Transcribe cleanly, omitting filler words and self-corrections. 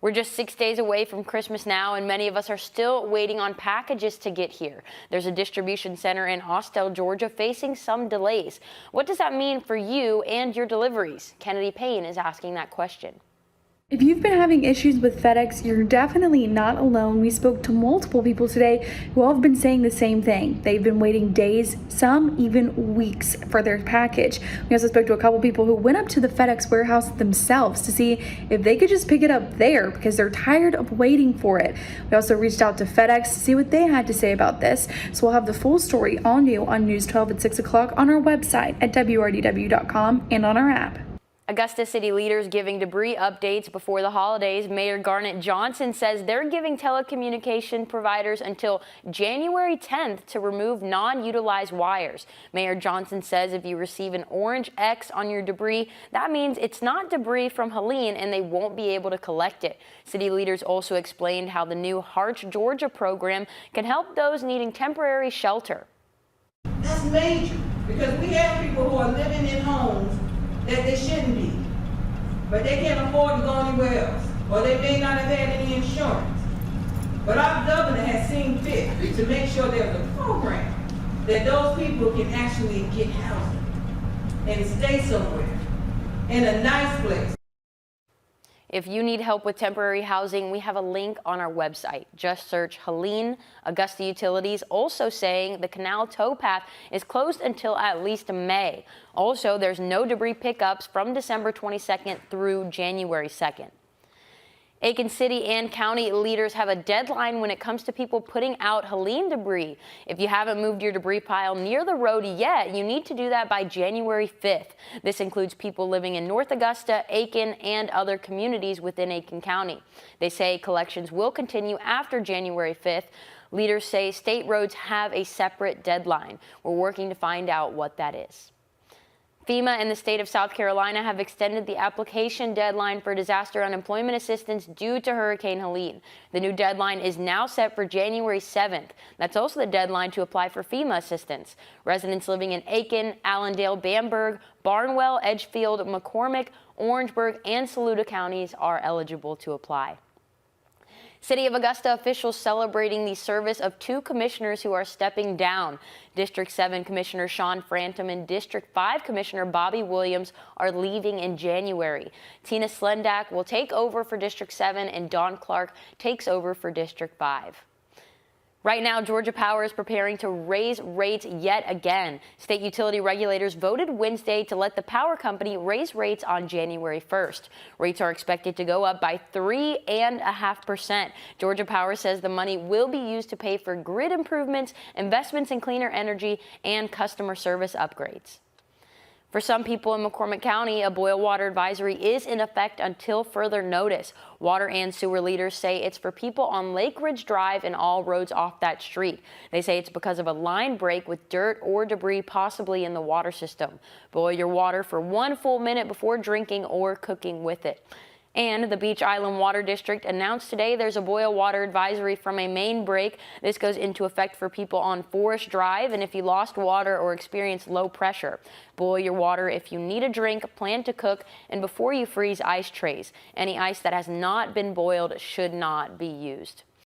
We're just 6 days away from Christmas now, and many of us are still waiting on packages to get here. There's a distribution center in Austell, Georgia, facing some delays. What does that mean for you and your deliveries? Kennedy Payne is asking that question. If you've been having issues with FedEx, you're definitely not alone. We spoke to multiple people today who all have been saying the same thing. They've been waiting days, some even weeks, for their package. We also spoke to a couple people who went up to the FedEx warehouse themselves to see if they could just pick it up there because they're tired of waiting for it. We also reached out to FedEx to see what they had to say about this. So we'll have the full story all new on News 12 at 6 o'clock on our website at WRDW.com and on our app. Augusta city leaders giving debris updates before the holidays. Mayor Garnet Johnson says they're giving telecommunication providers until January 10th to remove non-utilized wires. Mayor Johnson says if you receive an orange X on your debris, that means it's not debris from Helene and they won't be able to collect it. City leaders also explained how the new Harch Georgia program can help those needing temporary shelter. That's major because we have people who are living in homes that they shouldn't be, but they can't afford to go anywhere else, or they may not have had any insurance. But our governor has seen fit to make sure there's a program that those people can actually get housing and stay somewhere in a nice place. If you need help with temporary housing, we have a link on our website. Just search Helene. Augusta Utilities also saying the canal towpath is closed until at least May. Also, there's no debris pickups from December 22nd through January 2nd. Aiken City and county leaders have a deadline when it comes to people putting out Helene debris. If you haven't moved your debris pile near the road yet, you need to do that by January 5th. This includes people living in North Augusta, Aiken, and other communities within Aiken County. They say collections will continue after January 5th. Leaders say state roads have a separate deadline. We're working to find out what that is. FEMA and the state of South Carolina have extended the application deadline for disaster unemployment assistance due to Hurricane Helene. The new deadline is now set for January 7th. That's also the deadline to apply for FEMA assistance. Residents living in Aiken, Allendale, Bamberg, Barnwell, Edgefield, McCormick, Orangeburg, and Saluda counties are eligible to apply. City of Augusta officials celebrating the service of two commissioners who are stepping down. District 7 Commissioner Sean Frantum and District 5 Commissioner Bobby Williams are leaving in January. Tina Slendak will take over for District 7 and Dawn Clark takes over for District 5. Right now, Georgia Power is preparing to raise rates yet again. State utility regulators voted Wednesday to let the power company raise rates on January 1st. Rates are expected to go up by 3.5%. Georgia Power says the money will be used to pay for grid improvements, investments in cleaner energy, and customer service upgrades. For some people in McCormick County, a boil water advisory is in effect until further notice. Water and sewer leaders say it's for people on Lake Ridge Drive and all roads off that street. They say it's because of a line break with dirt or debris possibly in the water system. Boil your water for 1 full minute before drinking or cooking with it. And the Beach Island Water District announced today there's a boil water advisory from a main break. This goes into effect for people on Forest Drive and if you lost water or experienced low pressure. Boil your water if you need a drink, plan to cook, and before you freeze ice trays. Any ice that has not been boiled should not be used.